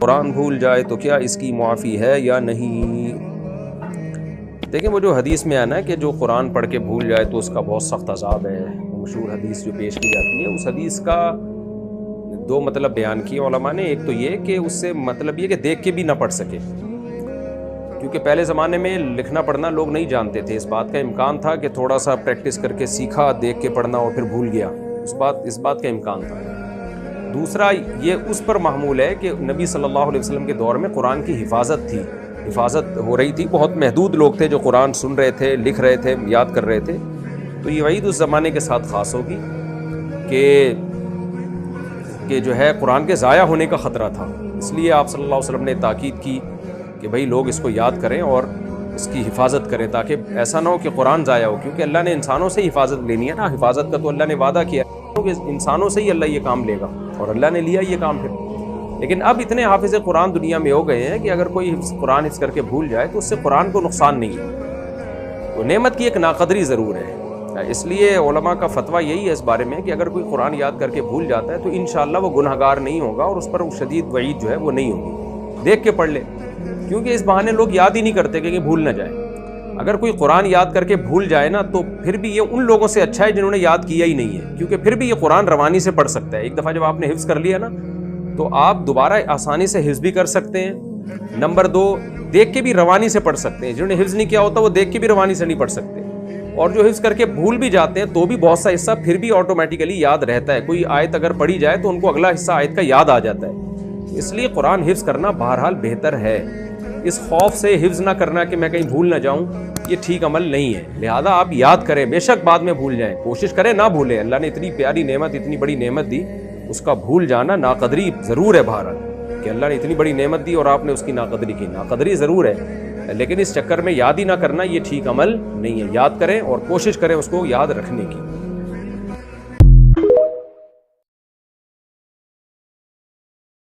قرآن بھول جائے تو کیا اس کی معافی ہے یا نہیں؟ دیکھیں وہ جو حدیث میں آنا ہے کہ جو قرآن پڑھ کے بھول جائے تو اس کا بہت سخت عذاب ہے، مشہور حدیث جو پیش کی جاتی ہے، اس حدیث کا دو مطلب بیان کیے علماء نے۔ ایک تو یہ کہ اس سے مطلب یہ کہ دیکھ کے بھی نہ پڑھ سکے، کیونکہ پہلے زمانے میں لکھنا پڑھنا لوگ نہیں جانتے تھے، اس بات کا امکان تھا کہ تھوڑا سا پریکٹس کر کے سیکھا، دیکھ کے پڑھنا اور پھر بھول گیا، اس بات کا امکان تھا۔ دوسرا یہ اس پر محمول ہے کہ نبی صلی اللہ علیہ وسلم کے دور میں قرآن کی حفاظت تھی، حفاظت ہو رہی تھی، بہت محدود لوگ تھے جو قرآن سن رہے تھے، لکھ رہے تھے، یاد کر رہے تھے۔ تو یہ وعید اس زمانے کے ساتھ خاص ہوگی کہ جو ہے قرآن کے ضائع ہونے کا خطرہ تھا، اس لیے آپ صلی اللہ علیہ وسلم نے تاکید کی کہ بھئی لوگ اس کو یاد کریں اور اس کی حفاظت کریں، تاکہ ایسا نہ ہو کہ قرآن ضائع ہو، کیونکہ اللہ نے انسانوں سے حفاظت لینی ہے نا، حفاظت کا تو اللہ نے وعدہ کیا ہے کہ انسانوں سے ہی اللہ یہ کام لے گا، اور اللہ نے لیا یہ کام پھر۔ لیکن اب اتنے حافظ قرآن دنیا میں ہو گئے ہیں کہ اگر کوئی قرآن حفظ کر کے بھول جائے تو اس سے قرآن کو نقصان نہیں ہے، تو نعمت کی ایک ناقدری ضرور ہے۔ اس لیے علماء کا فتویٰ یہی ہے اس بارے میں کہ اگر کوئی قرآن یاد کر کے بھول جاتا ہے تو انشاءاللہ وہ گنہگار نہیں ہوگا، اور اس پر شدید وعید جو ہے وہ نہیں ہوگی، دیکھ کے پڑھ لے، کیونکہ اس بہانے لوگ یاد ہی نہیں کرتے کہ بھول نہ جائے۔ اگر کوئی قرآن یاد کر کے بھول جائے نا تو پھر بھی یہ ان لوگوں سے اچھا ہے جنہوں نے یاد کیا ہی نہیں ہے، کیونکہ پھر بھی یہ قرآن روانی سے پڑھ سکتا ہے۔ ایک دفعہ جب آپ نے حفظ کر لیا نا تو آپ دوبارہ آسانی سے حفظ بھی کر سکتے ہیں۔ نمبر 2، دیکھ کے بھی روانی سے پڑھ سکتے ہیں۔ جنہوں نے حفظ نہیں کیا ہوتا وہ دیکھ کے بھی روانی سے نہیں پڑھ سکتے، اور جو حفظ کر کے بھول بھی جاتے ہیں تو بھی بہت سا حصہ پھر بھی آٹومیٹیکلی یاد رہتا ہے۔ کوئی آیت اگر پڑھی جائے تو ان کو اگلا حصہ آیت کا یاد آ جاتا ہے۔ اس لیے قرآن حفظ کرنا بہرحال بہتر ہے۔ اس خوف سے حفظ نہ کرنا کہ میں کہیں بھول نہ جاؤں، یہ ٹھیک عمل نہیں ہے۔ لہذا آپ یاد کریں، بے شک بعد میں بھول جائیں، کوشش کریں نہ بھولیں۔ اللہ نے اتنی پیاری نعمت، اتنی بڑی نعمت دی، اس کا بھول جانا ناقدری ضرور ہے بہرحال، کہ اللہ نے اتنی بڑی نعمت دی اور آپ نے اس کی ناقدری کی، ناقدری ضرور ہے، لیکن اس چکر میں یاد ہی نہ کرنا یہ ٹھیک عمل نہیں ہے۔ یاد کریں اور کوشش کریں اس کو یاد رکھنے کی۔